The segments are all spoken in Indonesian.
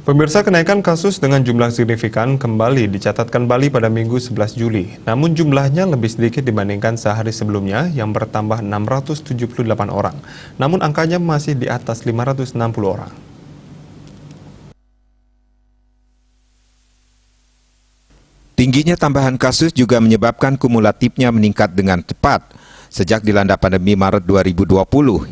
Pemirsa, kenaikan kasus dengan jumlah signifikan kembali dicatatkan Bali pada Minggu 11 Juli. Namun jumlahnya lebih sedikit dibandingkan sehari sebelumnya yang bertambah 678 orang. Namun angkanya masih di atas 560 orang. Tingginya tambahan kasus juga menyebabkan kumulatifnya meningkat dengan cepat. Sejak dilanda pandemi Maret 2020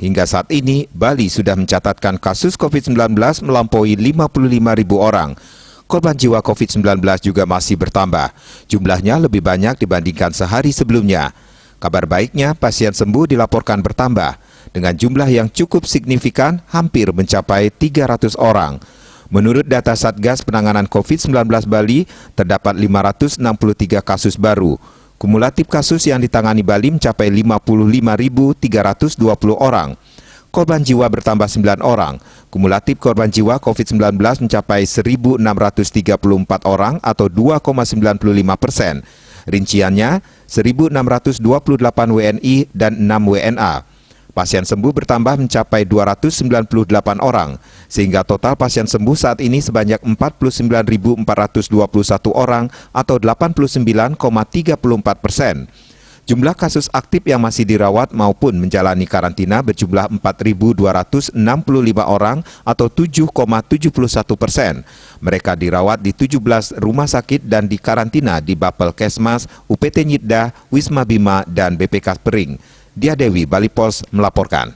hingga saat ini, Bali sudah mencatatkan kasus COVID-19 melampaui 55.000 orang. Korban jiwa COVID-19 juga masih bertambah. Jumlahnya lebih banyak dibandingkan sehari sebelumnya. Kabar baiknya, pasien sembuh dilaporkan bertambah. Dengan jumlah yang cukup signifikan, hampir mencapai 300 orang. Menurut data Satgas Penanganan COVID-19 Bali, terdapat 563 kasus baru. Kumulatif kasus yang ditangani Bali mencapai 55.320 orang. Korban jiwa bertambah 9 orang. Kumulatif korban jiwa COVID-19 mencapai 1.634 orang atau 2,95%. Rinciannya, 1.628 WNI dan 6 WNA. Pasien sembuh bertambah mencapai 298 orang, sehingga total pasien sembuh saat ini sebanyak 49.421 orang atau 89,34%. Jumlah kasus aktif yang masih dirawat maupun menjalani karantina berjumlah 4.265 orang atau 7,71%. Mereka dirawat di 17 rumah sakit dan di karantina di Bapelkesmas, UPT Nyitda, Wisma Bima, dan BPK Pering. Dia Dewi, Bali Pos melaporkan.